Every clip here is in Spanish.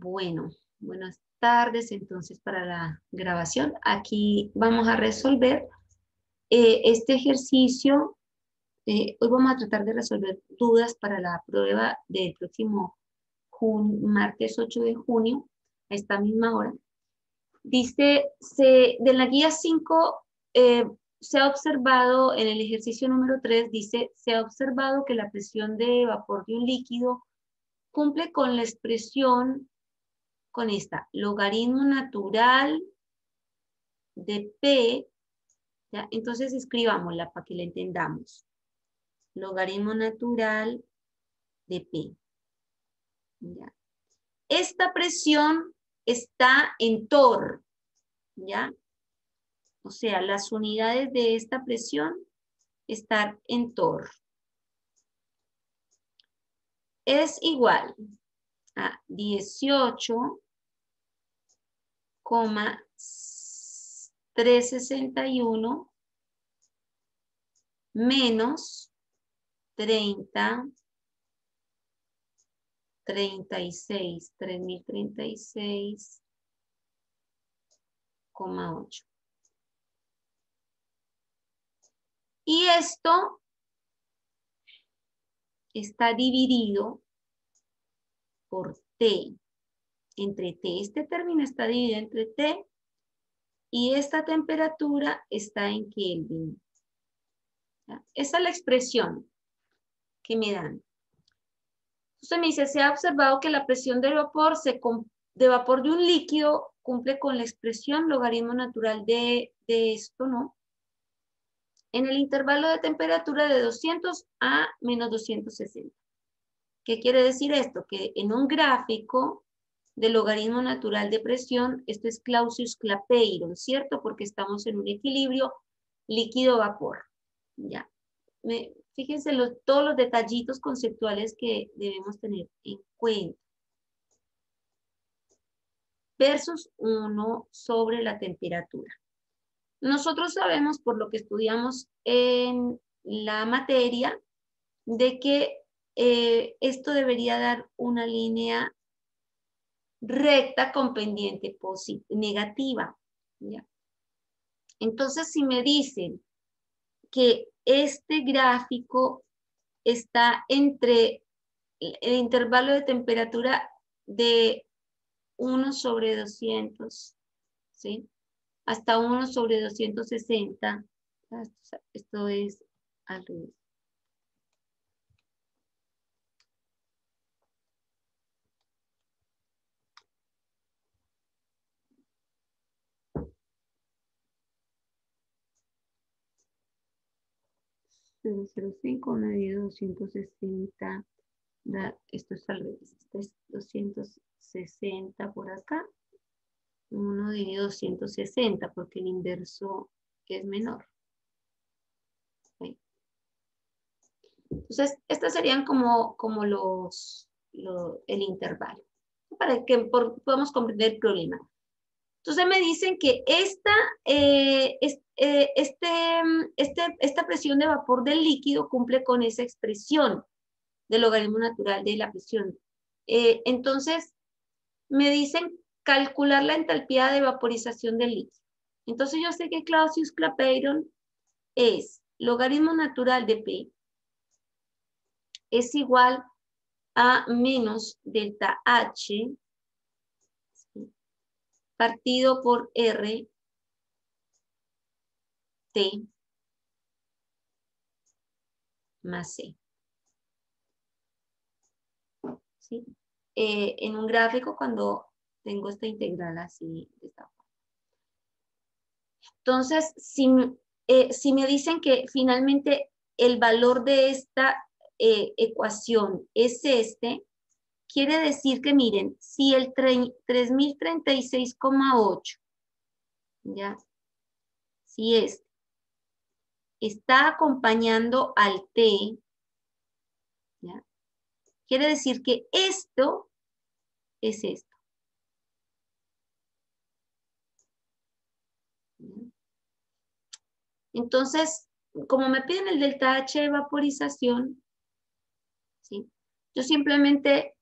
Bueno, buenas tardes entonces para la grabación. Aquí vamos a resolver este ejercicio. Hoy vamos a tratar de resolver dudas para la prueba del próximo martes 8 de junio, a esta misma hora. Dice, de la guía 5 se ha observado, en el ejercicio número 3, dice, se ha observado que la presión de vapor de un líquido cumple con la expresión, con esta, logaritmo natural de P, ¿ya? Entonces escribámosla para que la entendamos. Logaritmo natural de P. ¿Ya? Esta presión está en torr, ¿ya? O sea, las unidades de esta presión están en torr. Es igual a 18,361 menos 3036,8. Y esto está dividido por T, entre T. Este término está dividido entre T y esta temperatura está en Kelvin. ¿Ya? Esa es la expresión que me dan. Entonces me dice, se ha observado que la presión del vapor, de vapor de un líquido cumple con la expresión logaritmo natural de esto, ¿no? En el intervalo de temperatura de 200 a menos 260. ¿Qué quiere decir esto? Que en un gráfico de logaritmo natural de presión, esto es Clausius-Clapeyron, ¿cierto? Porque estamos en un equilibrio líquido-vapor. Ya. Fíjense todos los detallitos conceptuales que debemos tener en cuenta. Versus 1 sobre la temperatura. Nosotros sabemos, por lo que estudiamos en la materia, de que esto debería dar una línea recta con pendiente negativa. ¿Ya? Entonces, si me dicen que este gráfico está entre el intervalo de temperatura de 1 sobre 200, ¿sí? Hasta 1 sobre 260. Esto es al revés. .005 medido 260. Esto es al revés. Esto es 260 por acá. 1 dividido 260 porque el inverso es menor. ¿Sí? Entonces, estos serían como el intervalo. Para que podamos comprender el problema. Entonces me dicen que esta presión de vapor del líquido cumple con esa expresión del logaritmo natural de la presión. Entonces me dicen calcular la entalpía de vaporización del líquido. Entonces yo sé que Clausius-Clapeyron es logaritmo natural de P es igual a menos delta H partido por R T más C. ¿Sí? En un gráfico cuando tengo esta integral así de esta forma. Entonces, si me dicen que finalmente el valor de esta ecuación es este, quiere decir que miren, si el 3036,8, ¿ya? Si está acompañando al T, ¿ya? Quiere decir que esto es esto. Entonces, como me piden el delta H de vaporización, ¿sí? Yo simplemente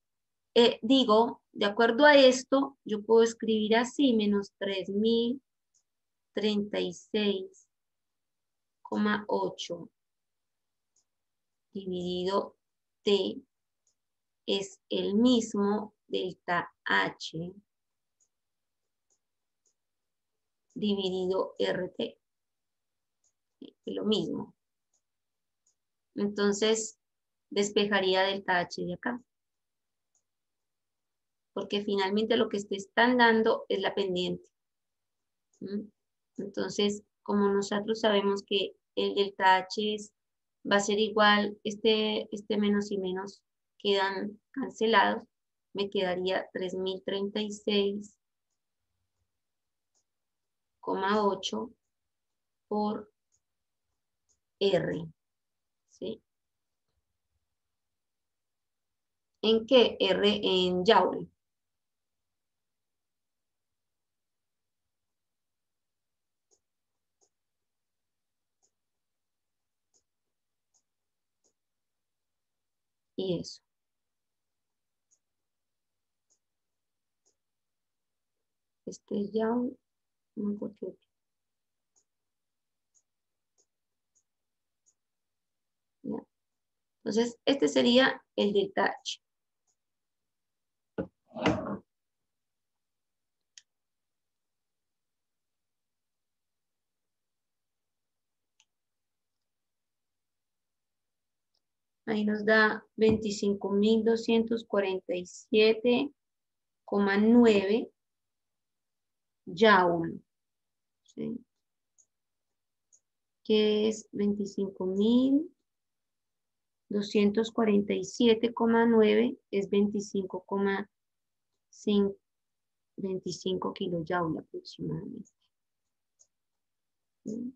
digo De acuerdo a esto, yo puedo escribir así, menos 3036,8 dividido T es el mismo delta H dividido RT. Es lo mismo. Entonces, despejaría delta H de acá. Porque finalmente lo que te están dando es la pendiente. Entonces, como nosotros sabemos que el delta H va a ser igual, este menos y menos quedan cancelados, me quedaría 3036,8 por R. ¿Sí? ¿En qué? R en Joule. Y eso. Este Joule, no sé qué. ¿Ya? Entonces, este sería el delta H. Ahí nos da 25.247,9 Joule. ¿Sí? Que es 25.247,9 es 25 kilojoule aproximadamente. ¿Sí?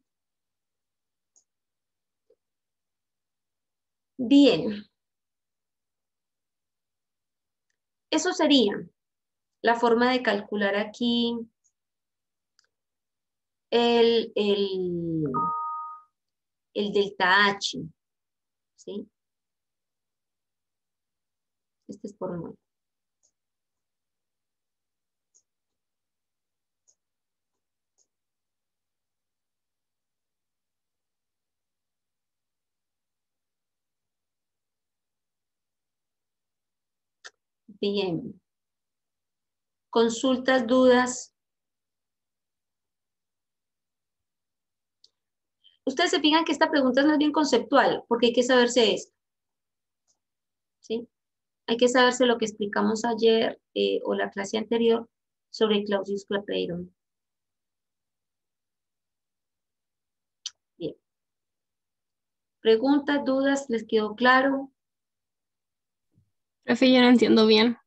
Bien. Eso sería la forma de calcular aquí el delta H. ¿Sí? Este es por 9. Bien. Consultas, dudas. Ustedes se fijan que esta pregunta es más bien conceptual, porque hay que saberse esto. ¿Sí? Hay que saberse lo que explicamos ayer o la clase anterior sobre Clausius-Clapeyron. Bien. ¿Preguntas, dudas? ¿Les quedó claro? Profe, yo no entiendo bien.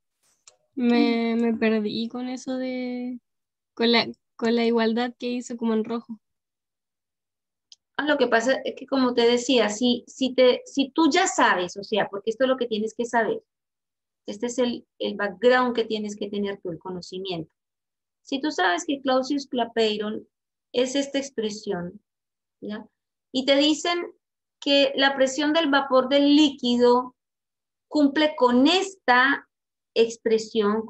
Me perdí con eso de... Con la igualdad que hizo como en rojo. Lo que pasa es que, como te decía, si tú ya sabes, o sea, porque esto es lo que tienes que saber, este es el background que tienes que tener tú, el conocimiento. Si tú sabes que Clausius-Clapeyron es esta expresión, ¿ya? Y te dicen que la presión del vapor del líquido cumple con esta expresión,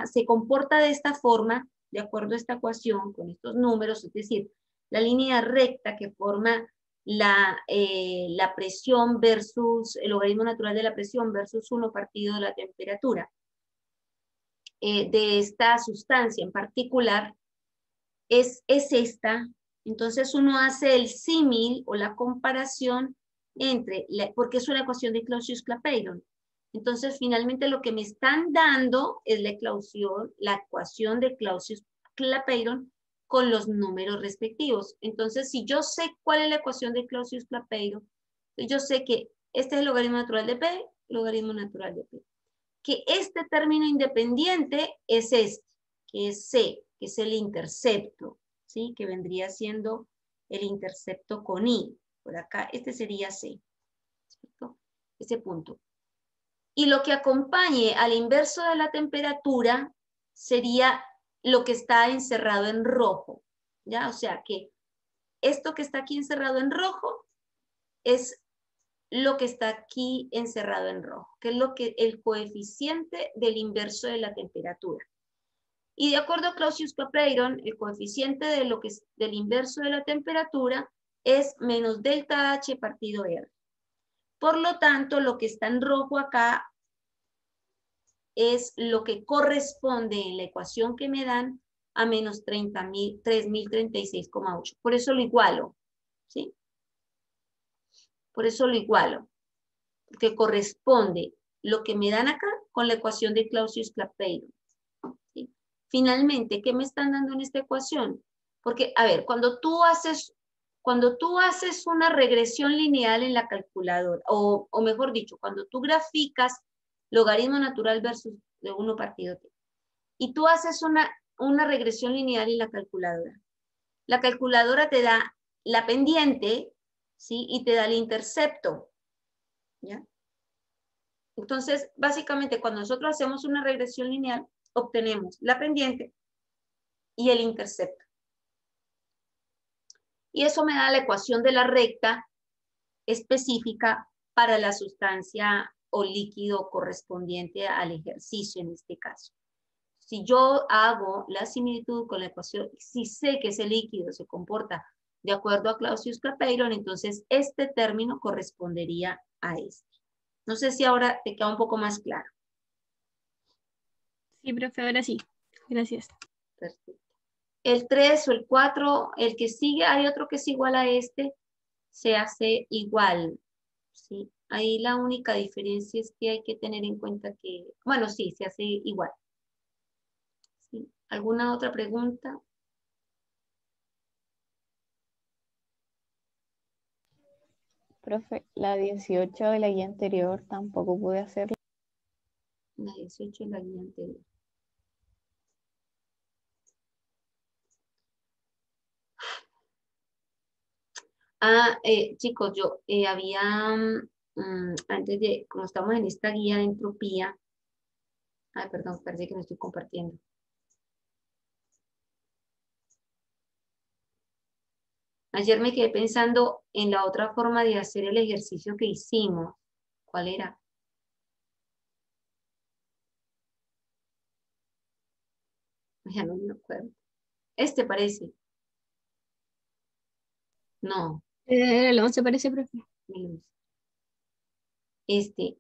se comporta de esta forma, de acuerdo a esta ecuación, con estos números, es decir, la línea recta que forma la presión versus el logaritmo natural de la presión versus 1 partido de la temperatura de esta sustancia en particular es esta. Entonces uno hace el símil o la comparación porque es una ecuación de Clausius-Clapeyron. Entonces finalmente lo que me están dando es la ecuación de Clausius-Clapeyron con los números respectivos. Entonces si yo sé cuál es la ecuación de Clausius-Clapeyron, yo sé que este es el logaritmo natural de P, logaritmo natural de P. Que este término independiente es este, que es C, que es el intercepto, ¿sí? Que vendría siendo el intercepto con I. Por acá, este sería C, ¿cierto? Ese punto. Y lo que acompañe al inverso de la temperatura sería lo que está encerrado en rojo, ¿ya? O sea que esto que está aquí encerrado en rojo es lo que está aquí encerrado en rojo, que es lo que el coeficiente del inverso de la temperatura. Y de acuerdo a Clausius-Clapeyron, el coeficiente de lo que es del inverso de la temperatura es menos delta H partido R. Por lo tanto, lo que está en rojo acá es lo que corresponde en la ecuación que me dan a menos 3036,8. Por eso lo igualo, ¿sí? Por eso lo igualo, que corresponde lo que me dan acá con la ecuación de Clausius-Clapeyron. ¿Sí? Finalmente, ¿qué me están dando en esta ecuación? Porque, a ver, cuando tú haces una regresión lineal en la calculadora, o mejor dicho, cuando tú graficas logaritmo natural versus de 1 partido t, y tú haces una regresión lineal en la calculadora te da la pendiente, ¿sí? Y te da el intercepto, ¿ya? Entonces, básicamente, cuando nosotros hacemos una regresión lineal, obtenemos la pendiente y el intercepto. Y eso me da la ecuación de la recta específica para la sustancia o líquido correspondiente al ejercicio en este caso. Si yo hago la similitud con la ecuación, si sé que ese líquido se comporta de acuerdo a Clausius-Clapeyron, entonces este término correspondería a este. No sé si ahora te queda un poco más claro. Sí, profe, ahora sí. Gracias. Perfecto. El 3 o el 4, el que sigue, hay otro que es igual a este, se hace igual, ¿sí? Ahí la única diferencia es que hay que tener en cuenta que, bueno, sí, se hace igual. ¿Sí? ¿Alguna otra pregunta? Profe, la 18 de la guía anterior tampoco pude hacerla. La 18 y la guía anterior. Chicos, yo había, antes de, como estamos en esta guía de entropía, perdón, parece que no estoy compartiendo. Ayer me quedé pensando en la otra forma de hacer el ejercicio que hicimos. ¿Cuál era? Ya no me acuerdo. Este parece. No, Era el 11, parece, profe. este.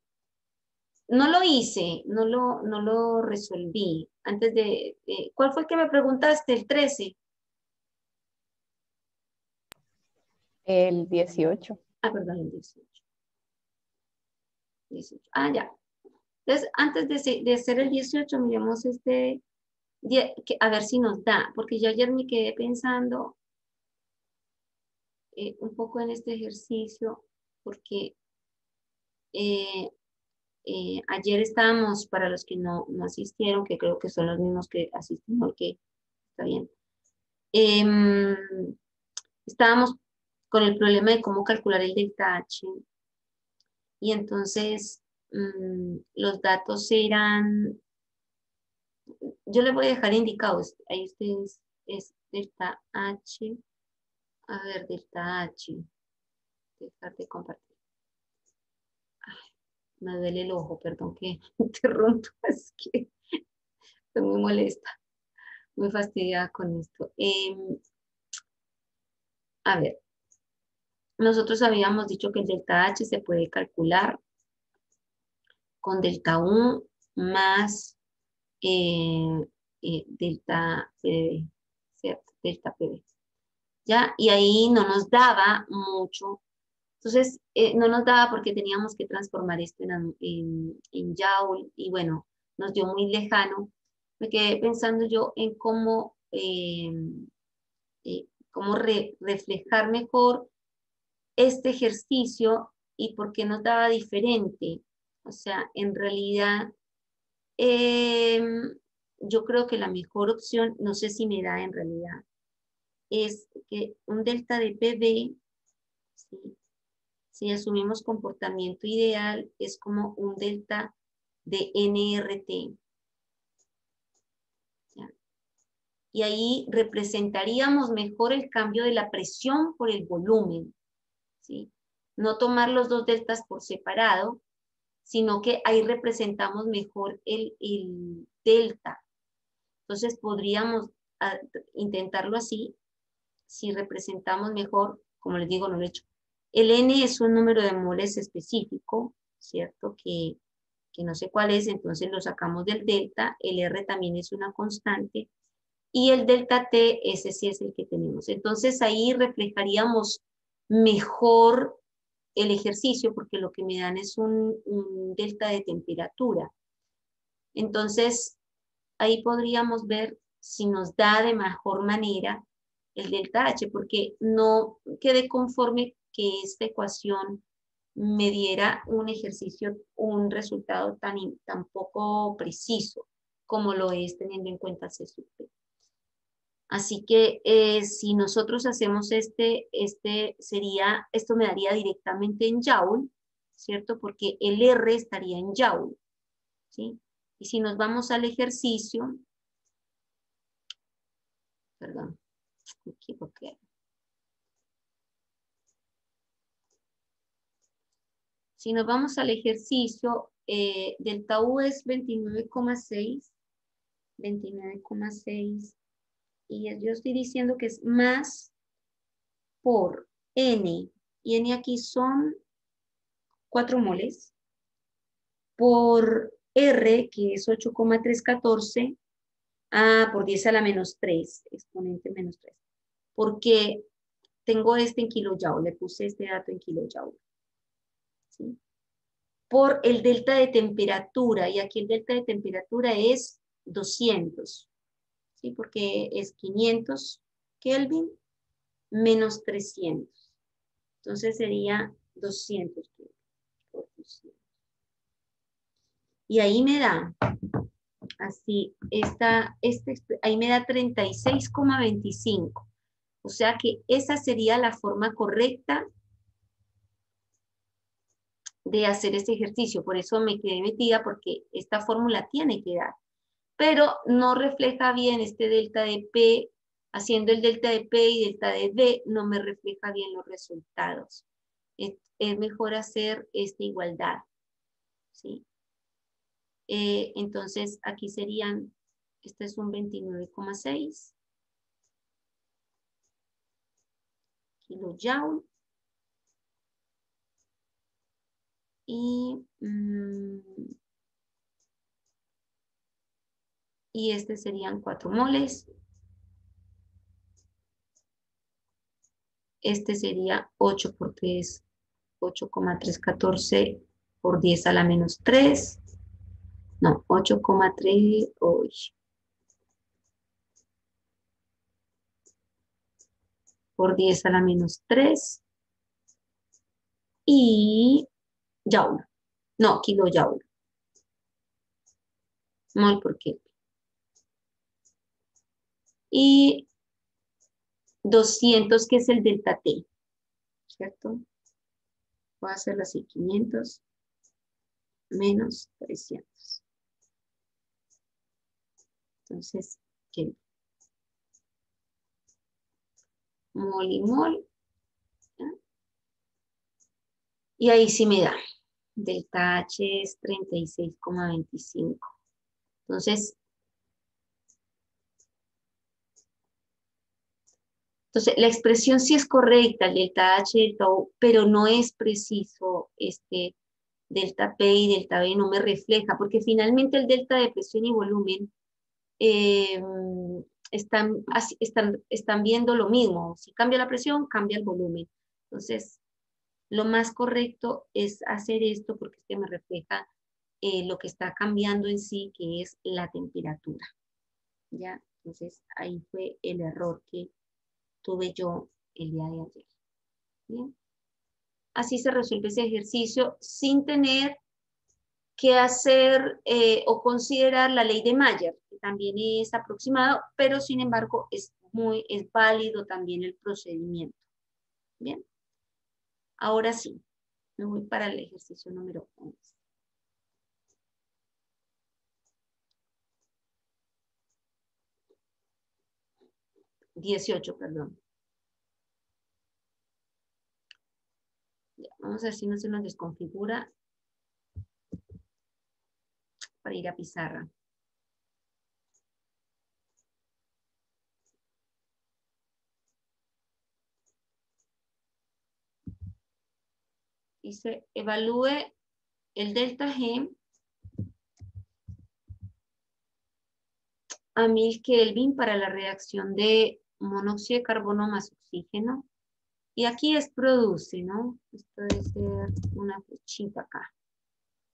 No lo hice, no lo resolví. Antes de, ¿cuál fue el que me preguntaste? El 13. El 18. Perdón, el 18. 18. Ya. Entonces, antes de hacer el 18, miremos a ver si nos da, porque yo ayer me quedé pensando un poco en este ejercicio, porque ayer estábamos, para los que no asistieron, que creo que son los mismos que asistimos, que está bien, em, estábamos con el problema de cómo calcular el delta H, y entonces los datos eran, yo les voy a dejar indicados, ahí ustedes, es delta H, a ver, delta H, dejar de compartir. Ay, me duele el ojo, perdón que interrumpo, es que estoy muy molesta, muy fastidiada con esto. A ver, nosotros habíamos dicho que el delta H se puede calcular con delta 1 más delta PDB, ¿cierto? Delta PB. ¿Ya? Y ahí no nos daba mucho. Entonces, no nos daba porque teníamos que transformar esto en Joule y bueno, nos dio muy lejano. Me quedé pensando yo en cómo reflejar mejor este ejercicio y por qué nos daba diferente. O sea, en realidad, yo creo que la mejor opción, no sé si me da en realidad, es que un delta de PB, ¿sí? Si asumimos comportamiento ideal, es como un delta de NRT. ¿Ya? Y ahí representaríamos mejor el cambio de la presión por el volumen, ¿sí? no tomar los dos deltas por separado, sino que ahí representamos mejor el delta. Entonces podríamos intentarlo así, si representamos mejor, como les digo, no lo he hecho. El N es un número de moles específico, ¿cierto? Que no sé cuál es, entonces lo sacamos del delta. El R también es una constante. Y el delta T, ese sí es el que tenemos. Entonces ahí reflejaríamos mejor el ejercicio, porque lo que me dan es un delta de temperatura. Entonces, ahí podríamos ver si nos da de mejor manera el delta H, porque no quedé conforme que esta ecuación me diera un ejercicio, un resultado tan poco preciso como lo es teniendo en cuenta C sub P. Así que si nosotros hacemos esto me daría directamente en Joule, ¿cierto? Porque el R estaría en Joule, ¿sí? Y si nos vamos al ejercicio, perdón, me equivoqué. Si nos vamos al ejercicio, delta U es 29,6, 29,6, y yo estoy diciendo que es más por N, y N aquí son 4 moles, por R, que es 8,314, por 10 a la menos 3, exponente menos 3, porque tengo este en kilojoule, le puse este dato en kilojoule, ¿sí? Por el delta de temperatura, y aquí el delta de temperatura es 200, ¿sí? Porque es 500 Kelvin menos 300. Entonces sería 200 Kelvin por 200. Y ahí me da, así, ahí me da 36,25. O sea que esa sería la forma correcta de hacer este ejercicio. Por eso me quedé metida, porque esta fórmula tiene que dar. Pero no refleja bien este delta de P, haciendo el delta de P y delta de D, no me refleja bien los resultados. Es mejor hacer esta igualdad, ¿sí? Entonces, aquí serían, este es un 29,6 kilojoule. Y este serían 4 moles. Este sería 8 por 3, 8,314 por 10 a la menos 3. No, 8,3, uy. Por 10 a la menos 3. Y joule. No, kilojoule. Mol por Kelvin. Y 200, que es el delta T, ¿cierto? Voy a hacerlo así, 500 menos 300. Entonces, Kelvin. Mol y mol. ¿Ya? Y ahí sí me da. Delta H es 36,25. Entonces, la expresión sí es correcta, el delta H, delta U, pero no es preciso este delta P y delta B, no me refleja, porque finalmente el delta de presión y volumen están viendo lo mismo. Si cambia la presión, cambia el volumen. Entonces, lo más correcto es hacer esto, porque es que me refleja lo que está cambiando en sí, que es la temperatura. ¿Ya? Entonces, ahí fue el error que tuve yo el día de ayer. ¿Bien? Así se resuelve ese ejercicio sin tener que hacer o considerar la ley de Mayer, que también es aproximado, pero sin embargo es válido también el procedimiento. Bien, ahora sí, me voy para el ejercicio número 11. 18, perdón. Ya, vamos Vamos a ver si no se nos desconfigura para ir a pizarra. Dice, evalúe el delta G a 1000 Kelvin para la reacción de monóxido de carbono más oxígeno. Y aquí es produce, ¿no? Esto debe ser una flechita acá.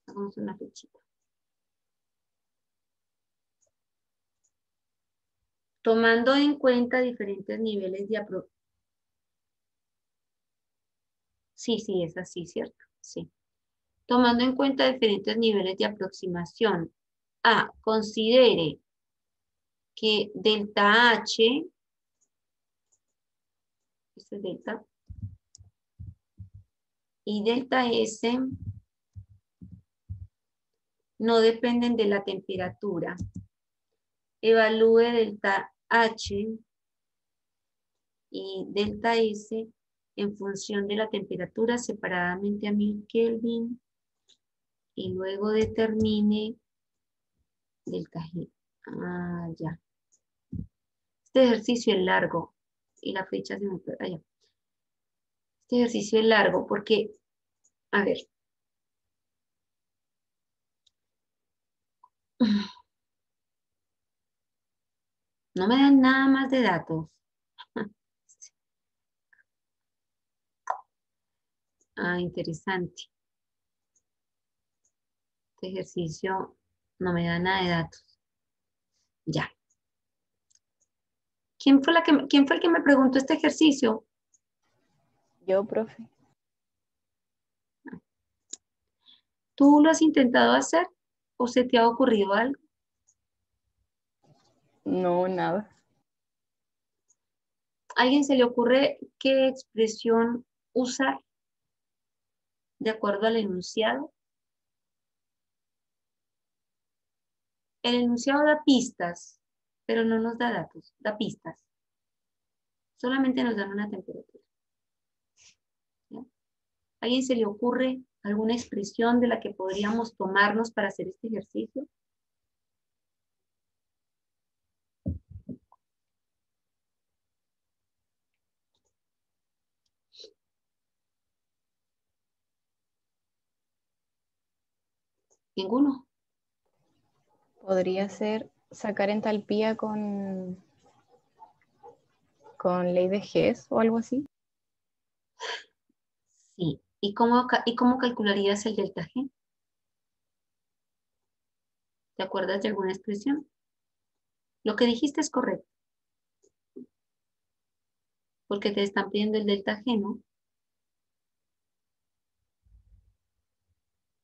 Hagamos una flechita. Tomando en cuenta diferentes niveles de sí, es así, ¿cierto? Sí. Tomando en cuenta diferentes niveles de aproximación. A, considere que delta H, este es delta, y delta S no dependen de la temperatura. Evalúe delta H y delta S en función de la temperatura separadamente a 1000 Kelvin y luego determine delta G. Ah, ya. Este ejercicio es largo y la fecha se me fue allá. Este ejercicio es largo porque, a ver, no me dan nada más de datos. Ah, interesante. Este ejercicio no me da nada de datos. Ya. ¿Quién fue el que me preguntó este ejercicio? Yo, profe. ¿Tú lo has intentado hacer o se te ha ocurrido algo? No, nada. ¿A alguien se le ocurre qué expresión usar de acuerdo al enunciado? El enunciado da pistas, pero no nos da datos, da pistas. Solamente nos dan una temperatura. ¿Ya? ¿A alguien se le ocurre alguna expresión de la que podríamos tomarnos para hacer este ejercicio? Ninguno. Podría ser sacar entalpía con ley de Hess o algo así. Sí. ¿Y cómo calcularías el delta G? ¿Te acuerdas de alguna expresión? Lo que dijiste es correcto. Porque te están pidiendo el delta G, ¿no?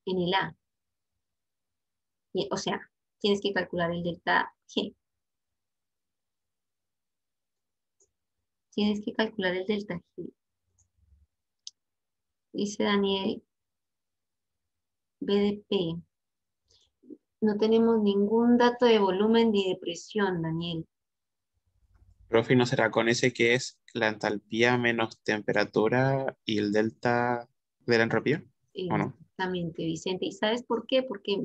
En el A. O sea, tienes que calcular el delta G. Tienes que calcular el delta G. Dice Daniel, BDP. No tenemos ningún dato de volumen ni de presión, Daniel. Profe, ¿no será con ese que es la entalpía menos temperatura y el delta de la entropía? ¿O no? Exactamente, Vicente. ¿Y sabes por qué? Porque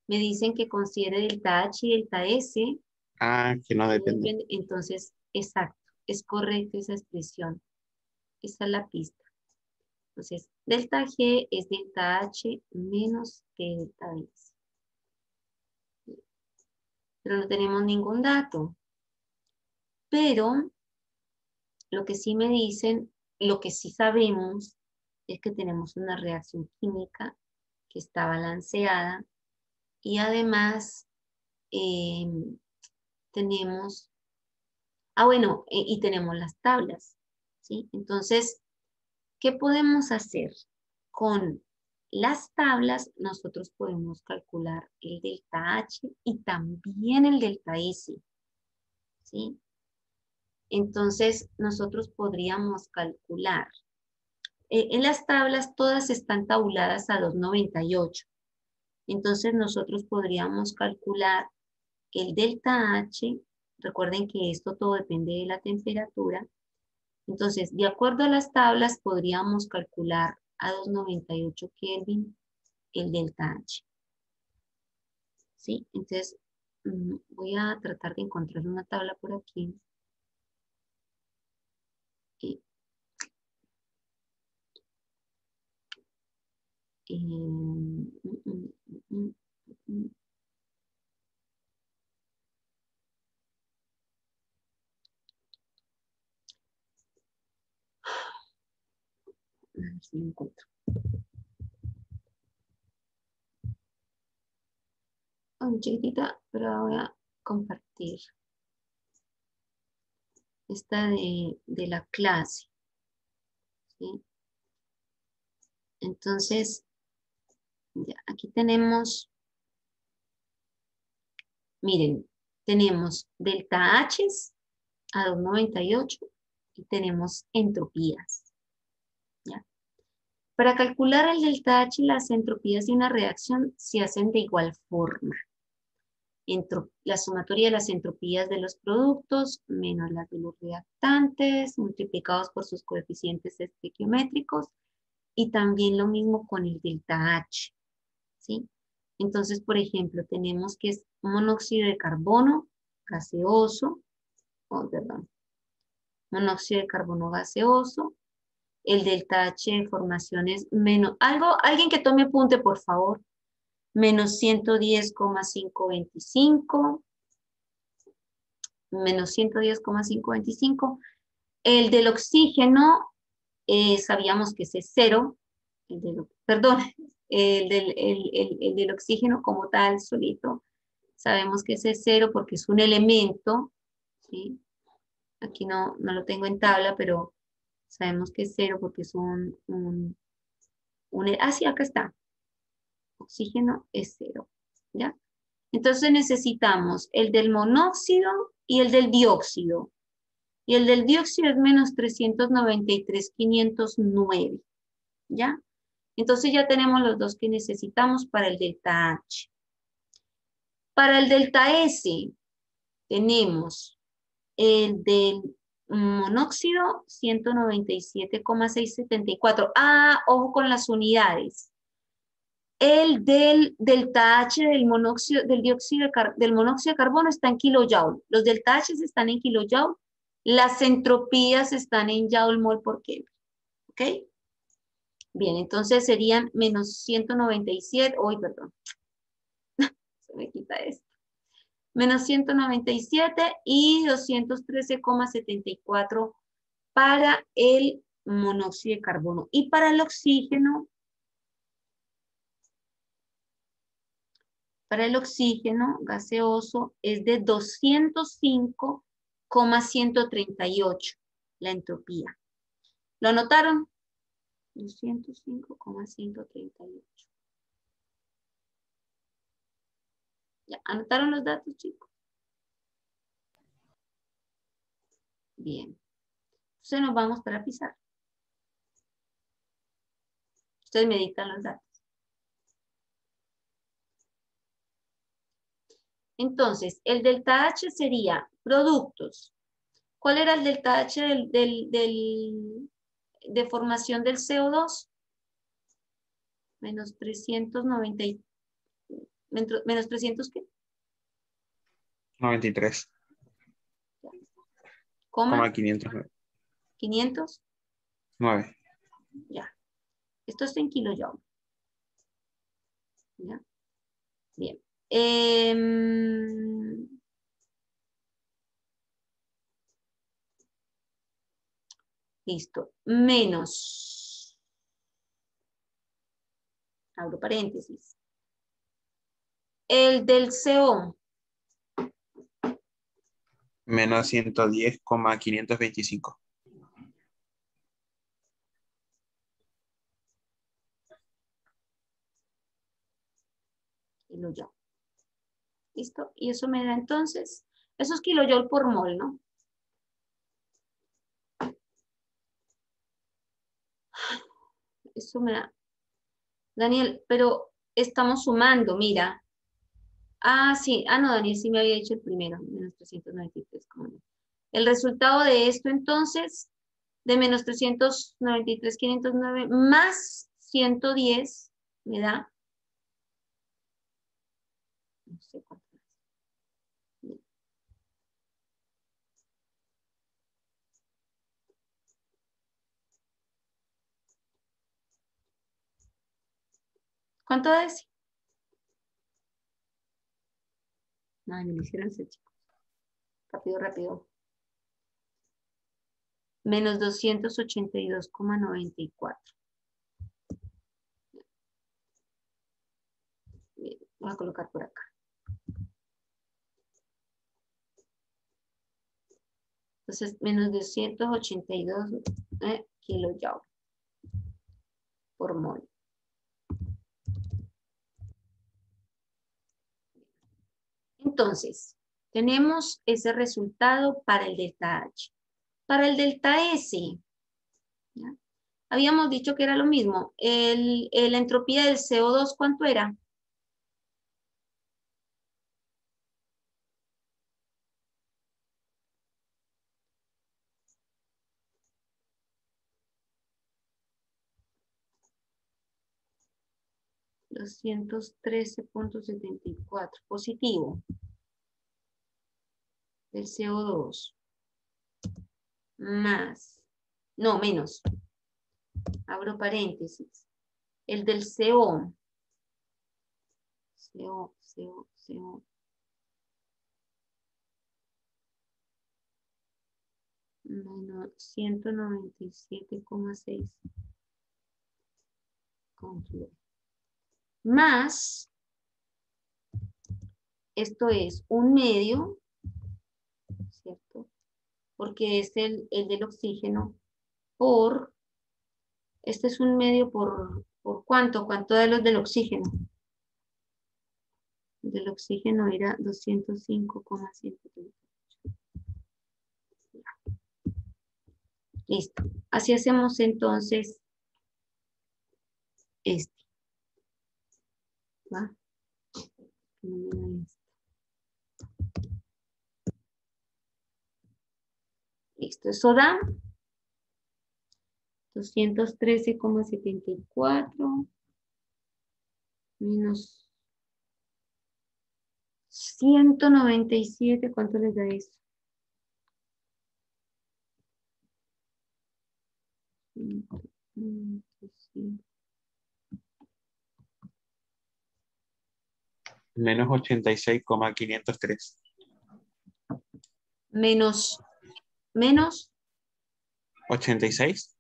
me dicen que considere delta H y delta S. Ah, que no depende. Entonces, exacto, es correcta esa expresión. Esa es la pista. Entonces, delta G es delta H menos que delta S. Pero no tenemos ningún dato. Pero lo que sí me dicen, lo que sí sabemos es que tenemos una reacción química que está balanceada y además tenemos, bueno, y tenemos las tablas, ¿sí? Entonces, ¿qué podemos hacer? Con las tablas nosotros podemos calcular el delta H y también el delta S, ¿sí? Entonces, nosotros podríamos calcular. En las tablas todas están tabuladas a 2,98. Entonces, nosotros podríamos calcular el delta H. Recuerden que esto todo depende de la temperatura. Entonces, de acuerdo a las tablas, podríamos calcular a 298 Kelvin el delta H. ¿Sí? Entonces, voy a tratar de encontrar una tabla por aquí. Y, a ver si lo encuentro. Muy chiquitita, pero la voy a compartir. Esta de la clase. ¿Sí? Entonces, ya, aquí tenemos, miren, tenemos delta H a 298 y tenemos entropías. ¿Ya? Para calcular el delta H, las entropías de una reacción se hacen de igual forma. La sumatoria de las entropías de los productos menos las de los reactantes multiplicados por sus coeficientes estequiométricos y también lo mismo con el delta H. ¿Sí? Entonces, por ejemplo, tenemos que es monóxido de carbono gaseoso, monóxido de carbono gaseoso, el delta H de formaciones menos, alguien que tome apunte, por favor, menos 110,525, menos 110,525. El del oxígeno, sabíamos que ese es cero, perdón, el del oxígeno como tal, solito, sabemos que ese es cero porque es un elemento, ¿sí? Aquí no lo tengo en tabla, pero sabemos que es cero porque es sí, acá está. Oxígeno es cero, ¿ya? Entonces necesitamos el del monóxido y el del dióxido. Y el del dióxido es menos 393,509, ¿ya? Entonces ya tenemos los dos que necesitamos para el delta H. Para el delta S tenemos el del monóxido 197,674. Ah, ojo con las unidades. El del delta H del monóxido, del monóxido de carbono está en kilojoule. Los delta H están en kilojoule. Las entropías están en joule mol por Kelvin. ¿Ok? Bien, entonces serían menos 197. Uy, perdón. Se me quita esto. Menos 197 y 213,74 para el monóxido de carbono. Y para el oxígeno, gaseoso es de 205,138 la entropía. ¿Lo anotaron? 205,138. ¿Ya anotaron los datos, chicos? Bien. Entonces nos vamos para pizarra. Ustedes me dictan los datos. Entonces, el delta H sería productos. ¿Cuál era el delta H de formación del CO2? Menos 390. ¿Menos 300 qué? 93. ¿Coma? 509. 500. 9. Ya. Esto está en kilojoule. ¿Ya? Bien. Listo. Menos. Abro paréntesis. El del CO. Menos 110,525. Kilojoule. ¿Listo? Y eso me da entonces, eso es kilojoule por mol, ¿no? Eso me da. Daniel, pero estamos sumando, mira. Ah, sí. Ah, no, Daniel sí me había dicho el primero. Menos 393. El resultado de esto, entonces, de menos 393.509 más 110 me da, no sé cuánto es. ¿Cuánto es? Ay, me lo hicieron ese, chicos. Rápido, rápido. Menos 282,94. Voy a colocar por acá. Entonces, menos 282 kilojoules por mol. Entonces, tenemos ese resultado para el delta H. Para el delta S, ¿ya? Habíamos dicho que era lo mismo. La entropía del CO2, ¿cuánto era? $213.74 positivo del CO2 más, no, menos, abro paréntesis, el del CO, menos 197,6 más, esto es un medio, ¿cierto? Porque es el del oxígeno por, este es un medio por ¿cuánto? ¿Cuánto de los del oxígeno? Del oxígeno era 205,138. Listo. Así hacemos entonces este. ¿Va? Listo. Eso da 213,74 menos 197. ¿Cuánto les da eso? Menos 86,503. Menos 86.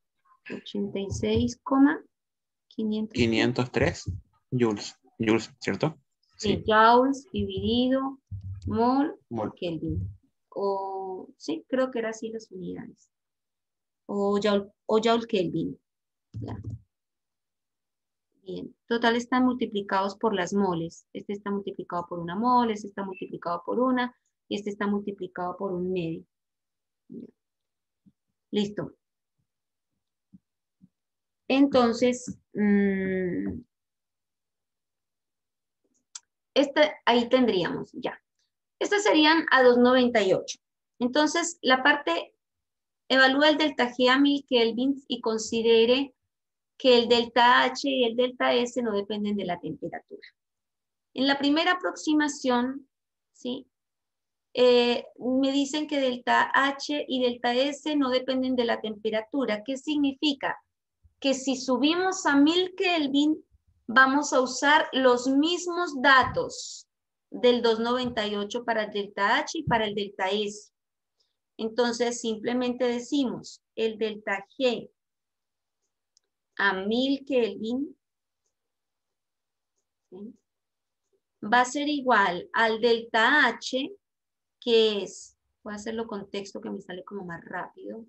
86,503 joules. Joules, ¿cierto? Sí, joules dividido mol Mol. por Kelvin. O sí, creo que era así las unidades. O joule Kelvin. Ya. Bien. Total están multiplicados por las moles. Este está multiplicado por una mol, este está multiplicado por una, y este está multiplicado por un medio. Ya. Listo. Entonces, ahí tendríamos ya. Estas serían a 298. Entonces, la parte evalúa el delta G a 1000 kelvins y considere que el delta H y el delta S no dependen de la temperatura. En la primera aproximación, ¿sí? Me dicen que delta H y delta S no dependen de la temperatura. ¿Qué significa? Que si subimos a 1000 Kelvin, vamos a usar los mismos datos del 298 para el delta H y para el delta S. Entonces, simplemente decimos el delta G a 1000 Kelvin, ¿sí? Va a ser igual al delta H, que es, voy a hacerlo con texto que me sale como más rápido,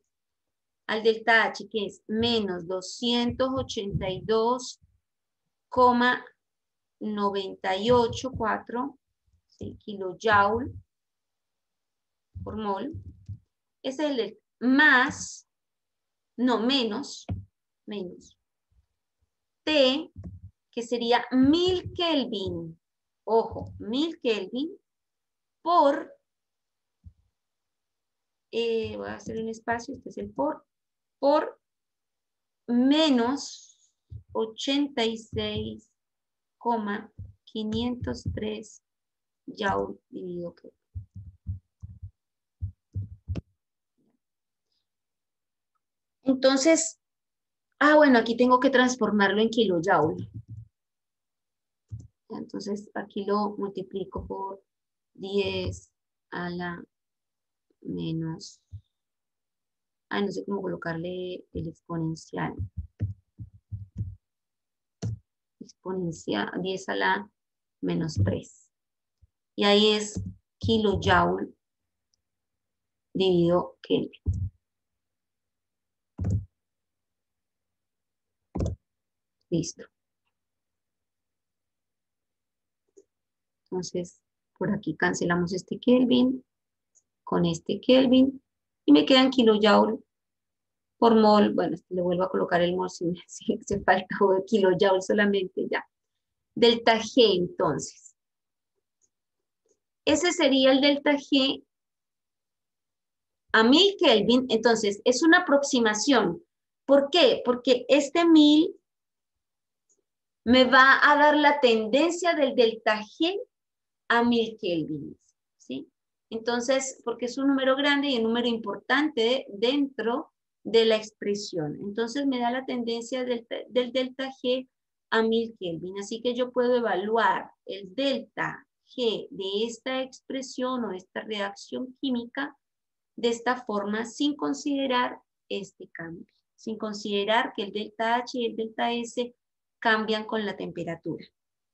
al delta H, que es menos 282,984 ¿sí? Kilojoule por mol. Es el más, no, menos, T, que sería 1000 Kelvin. Ojo, 1000 Kelvin por, voy a hacer un espacio, este es el por por menos 86,503 Joule dividido Kelvin. Entonces, bueno, aquí tengo que transformarlo en kilojoule. Entonces, aquí lo multiplico por 10 a la menos... no sé cómo colocarle el exponencial. Exponencial, 10 a la menos 3. Y ahí es kilojoule dividido Kelvin. Listo. Entonces, por aquí cancelamos este Kelvin con este Kelvin y me quedan kilojoule por mol. Bueno, le vuelvo a colocar el mol si hace falta kilojoule solamente ya. Delta G, entonces. Ese sería el delta G a 1000 Kelvin. Entonces, es una aproximación. ¿Por qué? Porque este 1000 me va a dar la tendencia del delta G a 1000 Kelvin, ¿sí? Entonces, porque es un número grande y un número importante dentro de la expresión. Entonces, me da la tendencia del delta G a 1000 Kelvin. Así que yo puedo evaluar el delta G de esta expresión o esta reacción química de esta forma sin considerar este cambio, sin considerar que el delta H y el delta S cambian con la temperatura.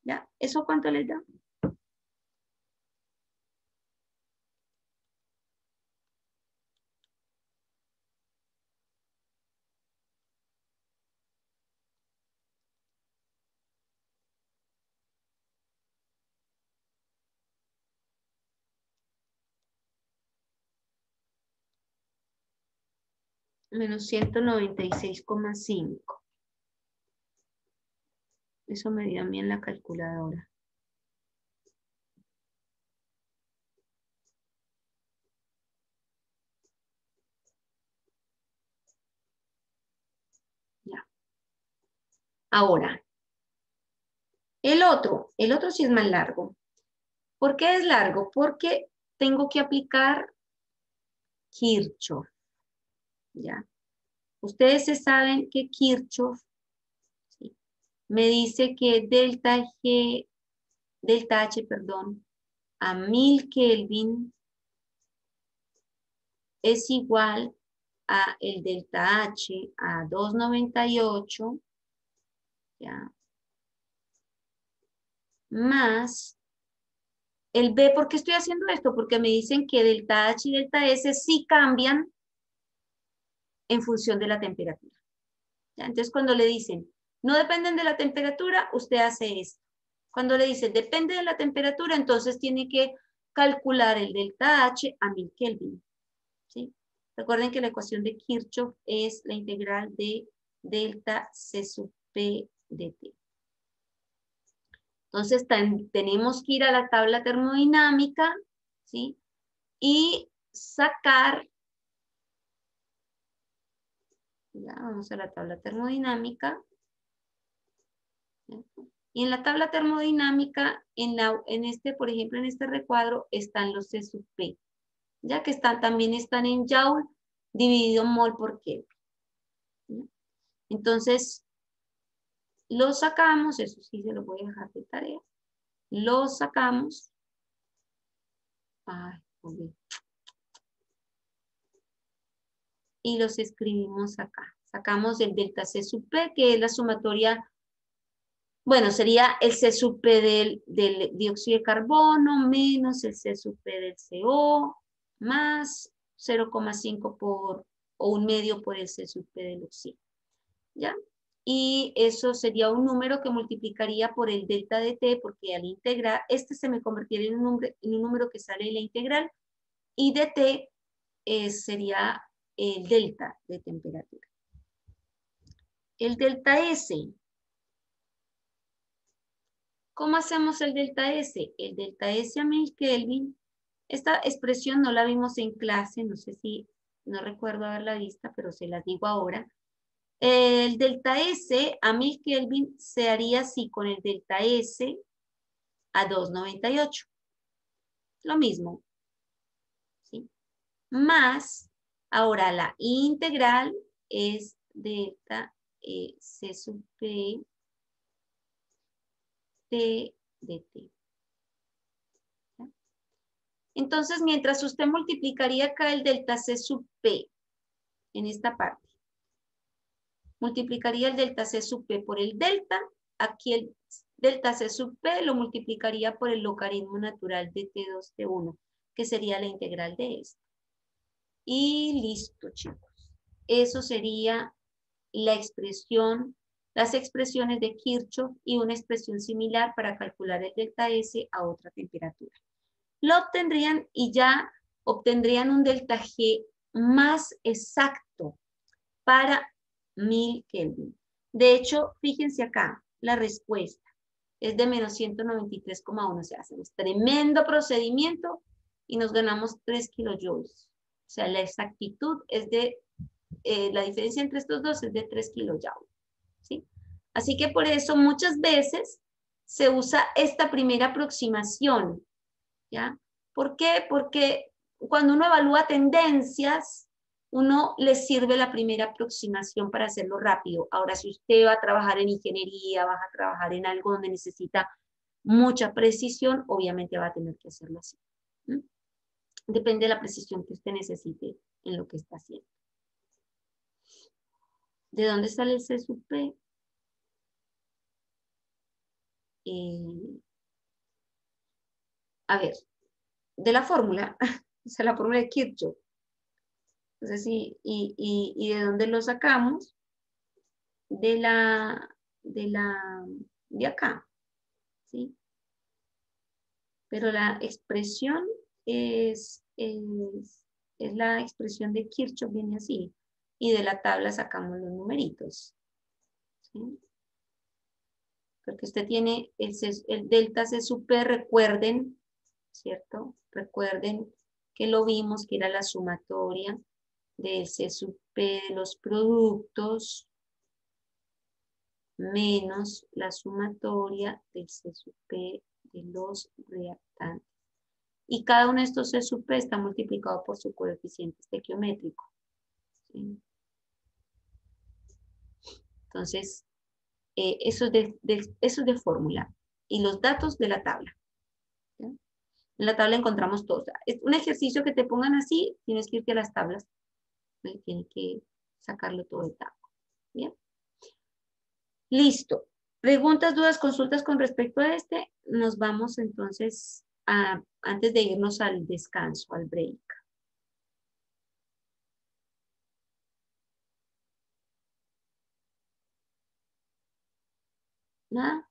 ¿Ya? ¿Eso cuánto les da? Menos 196,5. Eso me dio a mí en la calculadora. Ya. Ahora, el otro sí es más largo. ¿Por qué es largo? Porque tengo que aplicar Kirchhoff. ¿Ya? Ustedes se saben que Kirchhoff, ¿sí?, me dice que delta H, perdón, a 1000 Kelvin es igual a el delta H a 298, ¿ya?, más el B. ¿Por qué estoy haciendo esto? Porque me dicen que delta H y delta S sí cambian en función de la temperatura. ¿Ya? Entonces, cuando le dicen, no dependen de la temperatura, usted hace esto. Cuando le dicen, depende de la temperatura, entonces tiene que calcular el delta H a 1000 Kelvin. ¿Sí? Recuerden que la ecuación de Kirchhoff es la integral de delta C sub P de T. Entonces, tenemos que ir a la tabla termodinámica, ¿sí?, y sacar, ya, vamos a la tabla termodinámica. Y en la tabla termodinámica, por ejemplo, en este recuadro, están los C sub P, ya que también están en Joule dividido mol por Kelvin. Entonces, lo sacamos, eso sí se lo voy a dejar de tarea. Lo sacamos. Y los escribimos acá. Sacamos el delta C sub P, que es la sumatoria. Bueno, sería el C sub P del dióxido de carbono menos el C sub P del CO más 0,5 o un medio por el C sub P del oxígeno. ¿Ya? Y eso sería un número que multiplicaría por el delta de T, porque al integrar, este se me convertiría en un número que sale de la integral, y de T sería el delta de temperatura. El delta S. ¿Cómo hacemos el delta S? El delta S a 1000 Kelvin, esta expresión no la vimos en clase, no sé si no recuerdo haberla vista, pero se las digo ahora. El delta S a 1000 Kelvin se haría así con el delta S a 298. Lo mismo, ¿sí? Más, ahora la integral es delta C sub P T de T. ¿Ya? Entonces, mientras usted multiplicaría acá el delta C sub P en esta parte, multiplicaría el delta C sub P por el delta, aquí el delta C sub P lo multiplicaría por el logaritmo natural de T2, T1, que sería la integral de esto. Y listo, chicos. Eso sería la expresión, las expresiones de Kirchhoff y una expresión similar para calcular el delta S a otra temperatura. Lo obtendrían y ya obtendrían un delta G más exacto para 1000 Kelvin. De hecho, fíjense acá, la respuesta es de menos 193,1. O sea, hacemos tremendo procedimiento y nos ganamos 3 kilojoules. O sea, la exactitud es de, la diferencia entre estos dos es de 3 kilojoules. ¿Sí? Así que por eso muchas veces se usa esta primera aproximación. ¿Ya? ¿Por qué? Porque cuando uno evalúa tendencias, uno le sirve la primera aproximación para hacerlo rápido. Ahora, si usted va a trabajar en ingeniería, va a trabajar en algo donde necesita mucha precisión, obviamente va a tener que hacerlo así. ¿Mm? Depende de la precisión que usted necesite en lo que está haciendo. ¿De dónde sale el C sub P? A ver, de la fórmula, o sea, la fórmula de Kirchhoff. Entonces, ¿y de dónde lo sacamos? De acá, ¿sí? Pero la expresión es la expresión de Kirchhoff, viene así. Y de la tabla sacamos los numeritos, ¿sí? Porque usted tiene el delta C sub P, recuerden, ¿cierto? Recuerden que lo vimos, que era la sumatoria del C sub P de los productos menos la sumatoria del C sub P de los reactantes. Y cada uno de estos C sub P está multiplicado por su coeficiente estequiométrico. ¿Sí? Entonces, eso es de fórmula. Y los datos de la tabla. ¿Sí? En la tabla encontramos todo. O sea, es un ejercicio que te pongan así, tienes que irte a las tablas. Tienes que sacarlo todo de tabla. ¿Bien? Listo. Preguntas, dudas, consultas con respecto a este. Nos vamos entonces antes de irnos al descanso, al break. ¿Nada?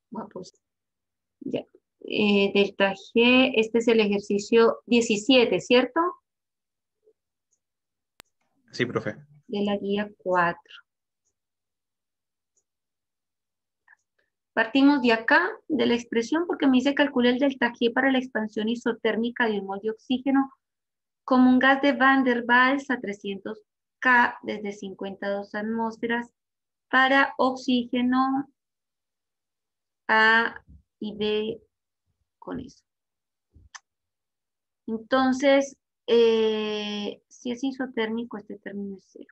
Bueno, pues ya. Delta G, este es el ejercicio 17, ¿cierto? Sí, profe. De la guía 4. Partimos de acá, de la expresión, porque me dice calcula el delta G para la expansión isotérmica de un mol de oxígeno como un gas de Van der Waals a 300 K desde 52 atmósferas para oxígeno A y B con eso. Entonces, si es isotérmico, este término es 0.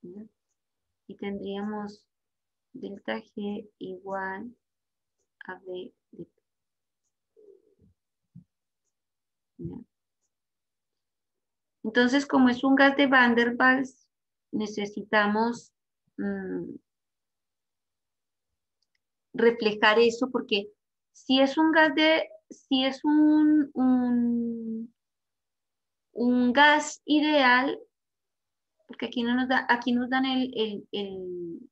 ¿Ya? Y tendríamos delta G igual a B de P. ¿Ya? Entonces, como es un gas de Van der Waals, necesitamos reflejar eso, porque si es un gas si es un gas ideal, porque aquí no nos da, aquí nos dan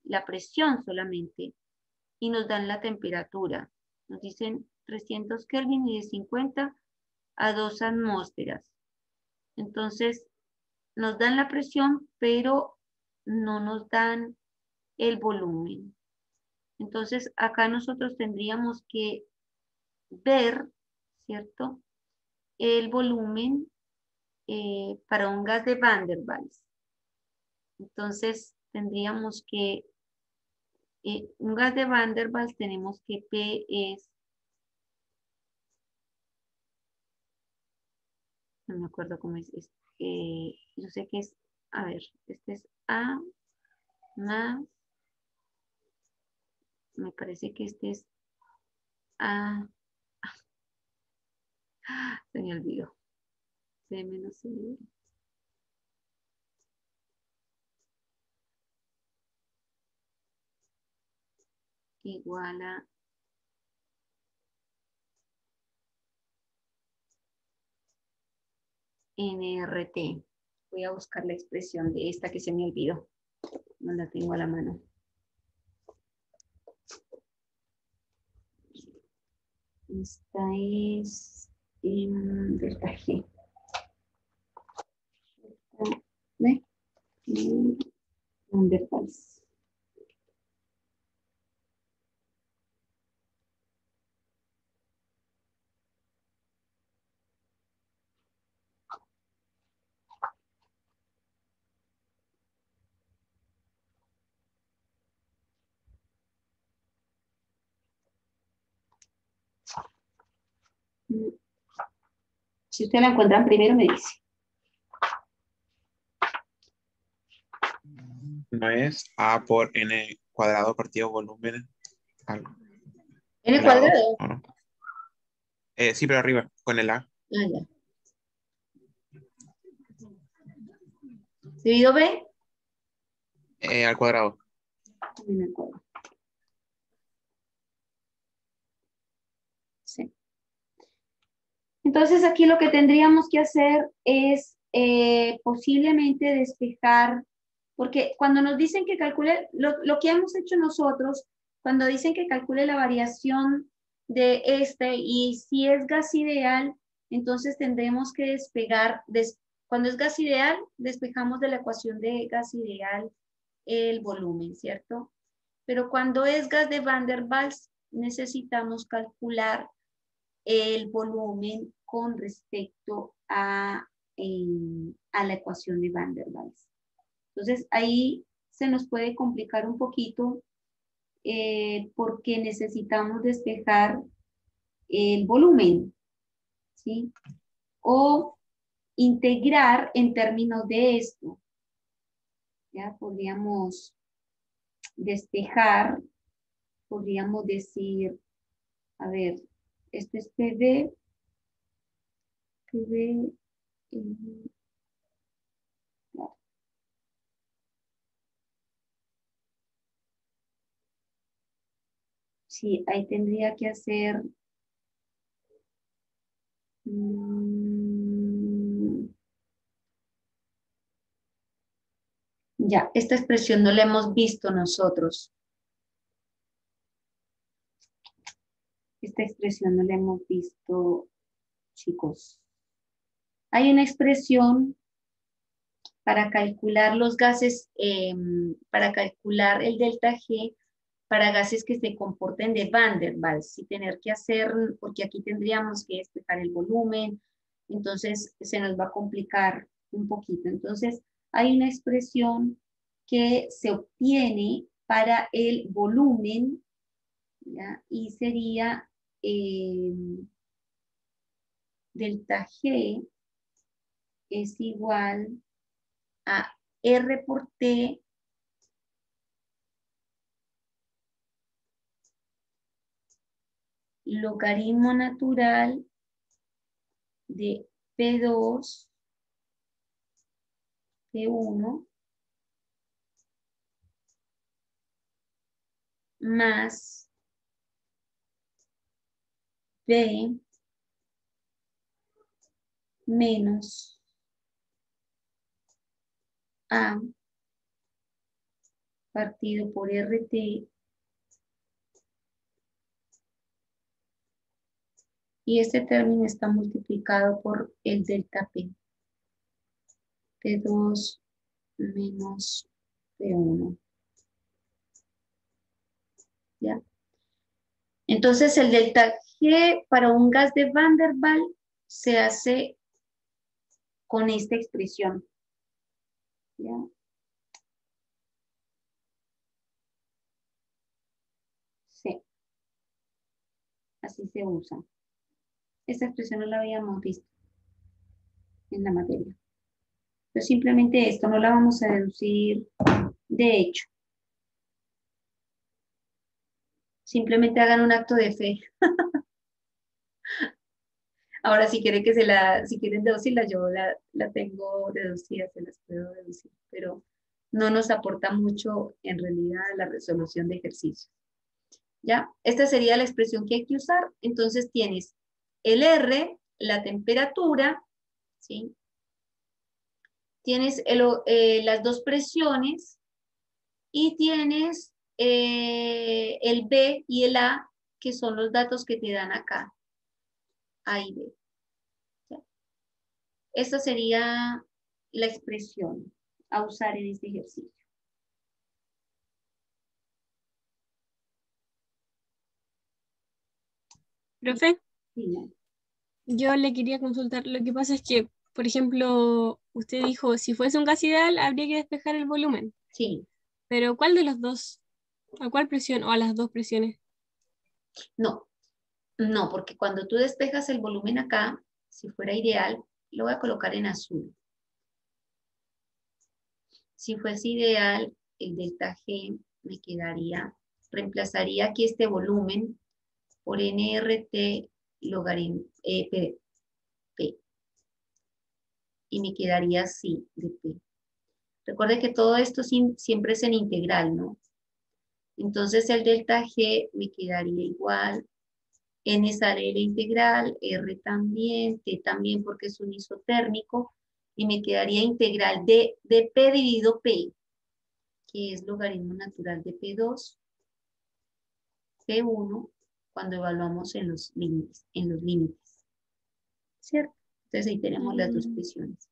la presión solamente y nos dan la temperatura. Nos dicen 300 Kelvin y de 50 a 2 atmósferas. Entonces, nos dan la presión, pero no nos dan el volumen. Entonces, acá nosotros tendríamos que ver, ¿cierto? El volumen para un gas de Van der Waals. Entonces tendríamos que, un gas de Van der Waals tenemos que P es, no me acuerdo cómo es, yo sé que es, a ver, este es A más, me parece que este es A, se me olvidó, C menos C igual a NRT. Voy a buscar la expresión de esta que se me olvidó. No la tengo a la mano. Esta es delta G. ¿Ve? Van der Waals. Si usted la encuentran primero, me dice. No es A por N cuadrado partido volumen al ¿N lado, cuadrado? ¿o no? Sí, pero arriba, con el A. Ah, ya. ¿Dividido B? Al cuadrado. No me acuerdo. Sí. Entonces aquí lo que tendríamos que hacer es posiblemente despejar, porque cuando nos dicen que calcule, lo que hemos hecho nosotros, cuando dicen que calcule la variación de este y si es gas ideal, entonces tendremos que despegar, cuando es gas ideal, despejamos de la ecuación de gas ideal el volumen, ¿cierto? Pero cuando es gas de Van der Waals, necesitamos calcular el volumen con respecto a la ecuación de Van der Waals. Entonces ahí se nos puede complicar un poquito porque necesitamos despejar el volumen, ¿sí? O integrar en términos de esto. Ya podríamos despejar, podríamos decir, a ver, este es PV, sí, ahí tendría que hacer ya, esta expresión no la hemos visto nosotros. Esta expresión no la hemos visto, chicos. Hay una expresión para calcular los gases, para calcular el delta G para gases que se comporten de Van der Waals, y tener que hacer, porque aquí tendríamos que despejar el volumen, entonces se nos va a complicar un poquito. Entonces hay una expresión que se obtiene para el volumen, ¿ya? Y sería delta G es igual a R por T logaritmo natural de P2 P1 más B menos A partido por RT y este término está multiplicado por el delta P. P2 menos P1. ¿Ya? Entonces el delta G para un gas de Van der Waals se hace con esta expresión. ¿Ya? Sí, así se usa. Esta expresión no la habíamos visto en la materia. Pero simplemente esto no la vamos a deducir de hecho. Simplemente hagan un acto de fe. Ahora, si quieren si quieren deducirla, yo la tengo deducida, se las puedo deducir, pero no nos aporta mucho en realidad la resolución de ejercicios. ¿Ya? Esta sería la expresión que hay que usar. Entonces tienes el R, la temperatura, ¿sí? Tienes las dos presiones y tienes el B y el A, que son los datos que te dan acá. A y B. ¿Ya? Esta sería la expresión a usar en este ejercicio. Profe, Sí, ¿no? yo le quería consultar. Lo que pasa es que, por ejemplo, usted dijo, si fuese un gas ideal, habría que despejar el volumen. Sí. Pero ¿cuál de los dos? ¿A cuál presión o a las dos presiones? No, no, porque cuando tú despejas el volumen acá, si fuera ideal, lo voy a colocar en azul. Si fuese ideal, el delta G me quedaría, reemplazaría aquí este volumen por NRT logaritmo P. Y me quedaría así de P. Recuerde que todo esto siempre es en integral, ¿no? Entonces el delta G me quedaría igual. N sale de la integral, R también, T también porque es un isotérmico. Y me quedaría integral de P dividido P, que es logaritmo natural de P2, P1, cuando evaluamos en los límites, ¿cierto? Entonces ahí tenemos las dos presiones.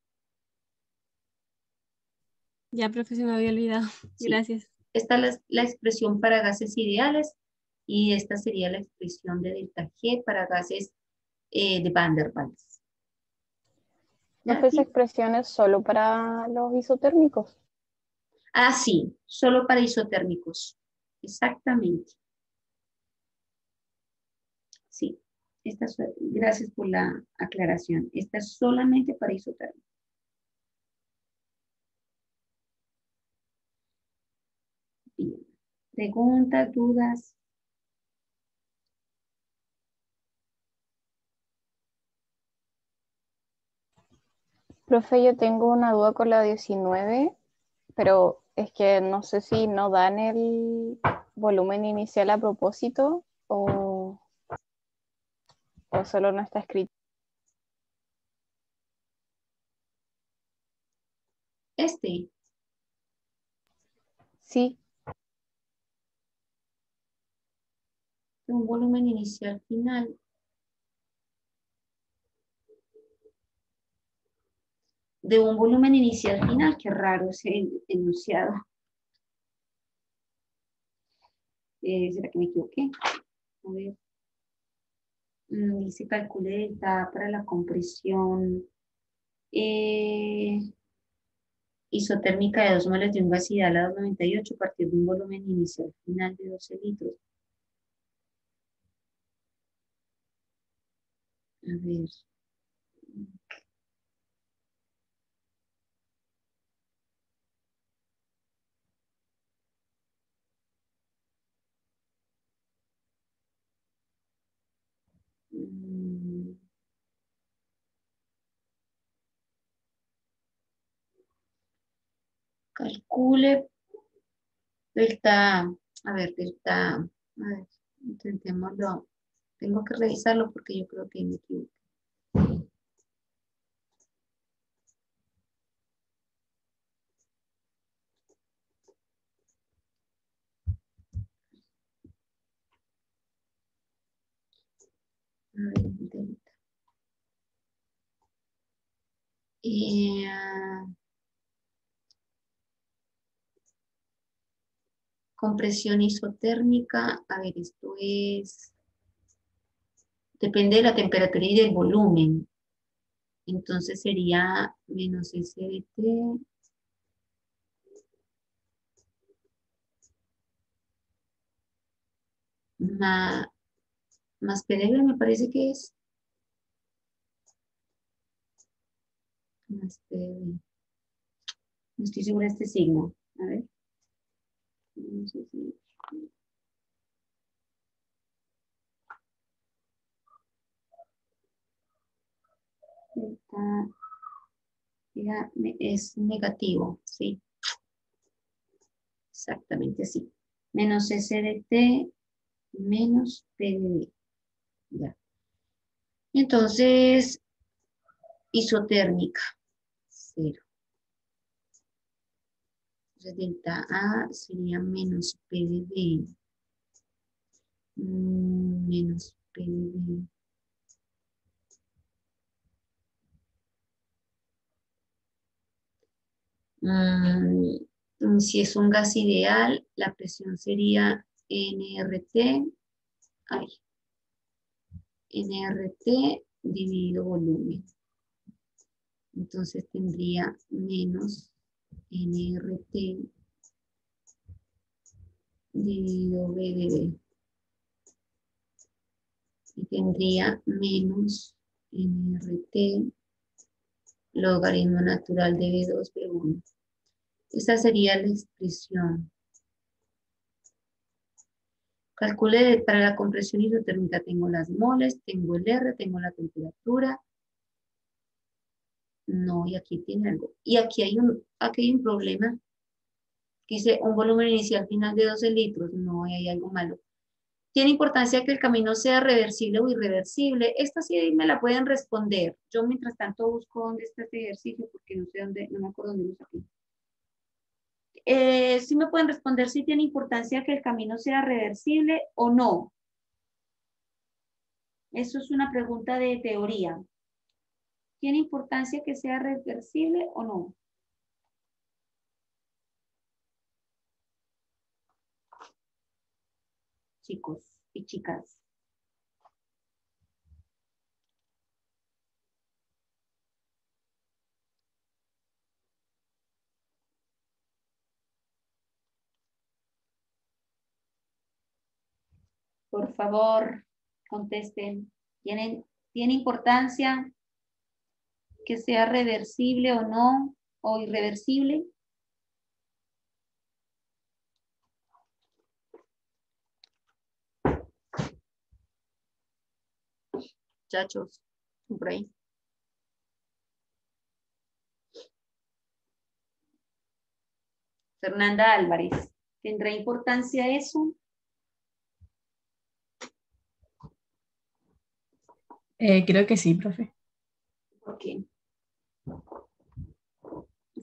Ya, profe, se me había olvidado. Sí. Gracias. Esta es la expresión para gases ideales y esta sería la expresión de delta G para gases de Van der Waals. ¿Ya? Esa expresión es solo para los isotérmicos. Ah, sí, solo para isotérmicos. Exactamente. Sí, gracias por la aclaración. Esta es solamente para isotérmicos. Bien. ¿Preguntas, dudas? Profe, yo tengo una duda con la 19, pero es que no sé si no dan el volumen inicial a propósito o solo no está escrito. Sí, Un volumen inicial final. De un volumen inicial final, qué raro ese enunciado. ¿Será que me equivoqué? A ver. Dice calcule delta para la compresión isotérmica de 2 moles de un gas ideal a 298 a partir de un volumen inicial final de 12 litros. A ver. Calcule delta, a ver, delta, a ver, intentémoslo. Tengo que revisarlo porque yo creo que me equivoqué. A ver, delta. Compresión isotérmica, a ver, esto es, depende de la temperatura y del volumen. Entonces sería menos SDT más PDB, me parece que es. Más PDB. No estoy segura de este signo. A ver. No sé si... es negativo, sí. Exactamente, sí. Menos SDT menos PDB. Ya. Entonces, isotérmica, 0. Entonces, delta A sería menos PDB. Menos PDB. Si es un gas ideal, la presión sería nRT, nRT dividido volumen. Entonces tendría menos nRT dividido BDB. Y tendría menos nRT logaritmo natural de B2, B1. Esa sería la expresión. Calcule para la compresión isotérmica. Tengo las moles, tengo el R, tengo la temperatura. No, y aquí tiene algo. Y aquí hay un problema. Dice un volumen inicial final de 12 litros. No, hay algo malo. ¿Tiene importancia que el camino sea reversible o irreversible? Esta sí me la pueden responder. Yo mientras tanto busco dónde está este ejercicio porque no sé dónde, no me acuerdo dónde lo saqué. Sí me pueden responder si tiene importancia que el camino sea reversible o no. Eso es una pregunta de teoría. ¿Tiene importancia que sea reversible o no? Chicos y chicas. Por favor, contesten. ¿Tiene importancia que sea reversible o no? ¿O irreversible? Muchachos, por ahí. Fernanda Álvarez, ¿tendrá importancia eso? Creo que sí, profe. ¿Por qué?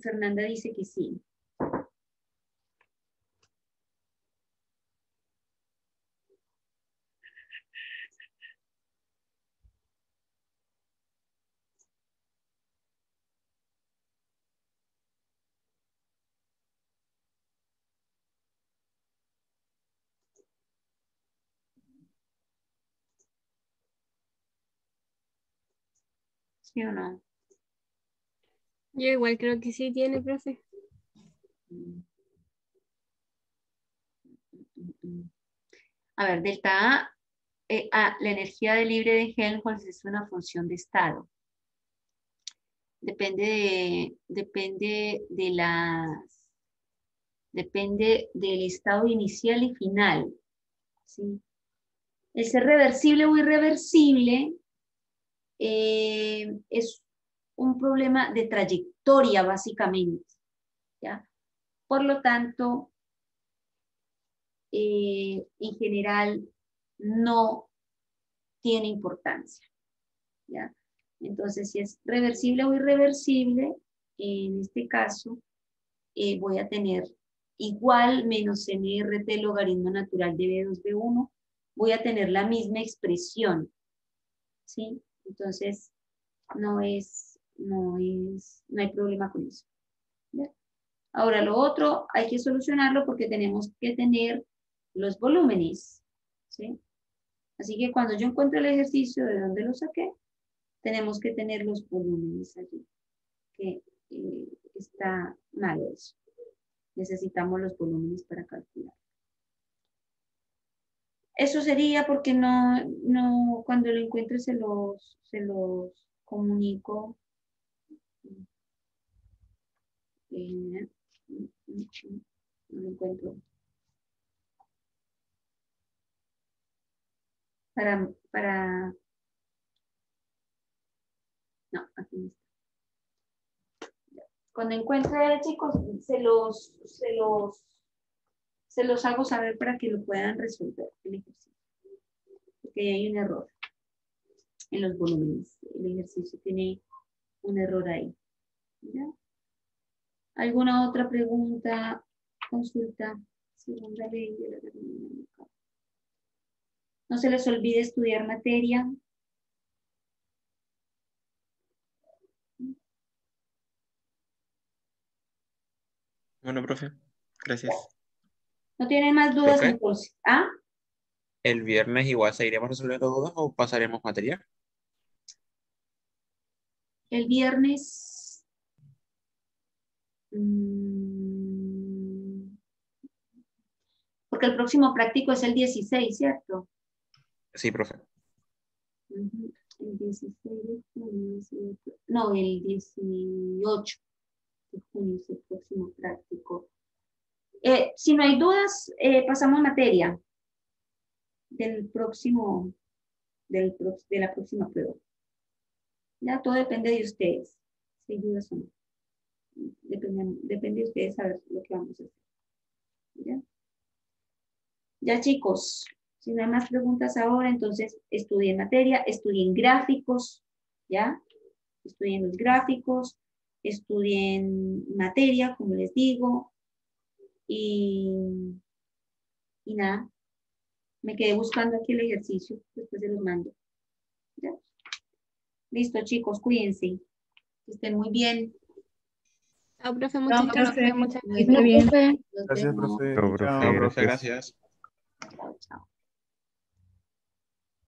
Fernanda dice que sí. ¿Sí o no? Yo igual creo que sí tiene, profe. A ver, delta A, la energía de libre de Helmholtz es una función de estado. Depende del estado inicial y final. ¿Sí? El ser reversible o irreversible es un problema de trayectoria, básicamente. ¿Ya? Por lo tanto, en general, no tiene importancia. ¿Ya? Entonces, si es reversible o irreversible, en este caso, voy a tener igual menos nRT logaritmo natural de B2, B1, voy a tener la misma expresión, ¿sí? Entonces, no hay problema con eso. ¿Ya? Ahora, lo otro hay que solucionarlo porque tenemos que tener los volúmenes, ¿sí? Así que cuando yo encuentre el ejercicio de dónde lo saqué, tenemos que tener los volúmenes allí, que está mal eso. Necesitamos los volúmenes para calcular. Eso sería porque no, cuando lo encuentre se los comunico. No lo encuentro. No, aquí no está. Cuando encuentre, chicos, se los hago saber para que lo puedan resolver el ejercicio. Porque hay un error en los volúmenes. El ejercicio tiene un error ahí. ¿Ya? ¿Alguna otra pregunta? Consulta. Segunda ley de la termodinámica. No se les olvide estudiar materia. Bueno, profe, gracias. ¿No tienen más dudas ¿Profe? entonces? ¿Ah? ¿El viernes igual seguiremos resolviendo dudas o pasaremos material? El viernes. Porque el próximo práctico es el 16, ¿cierto? Sí, profe. El 16 de junio. No, el 18 de junio es el próximo práctico. Si no hay dudas, pasamos materia del próximo, de la próxima prueba. Ya todo depende de ustedes, si hay dudas o no. Depende de ustedes saber lo que vamos a hacer. ¿Ya? Ya, chicos, si no hay más preguntas ahora, entonces estudien materia, estudien gráficos, ¿ya? Estudien los gráficos, estudien materia, como les digo, y nada, me quedé buscando aquí el ejercicio, después se los mando. ¿Ya? Listo, chicos, cuídense, que estén muy bien. Chao, profe, muchas gracias. Muchas Nos vemos. gracias. Gracias, profe. Chao, profe, Gracias. gracias.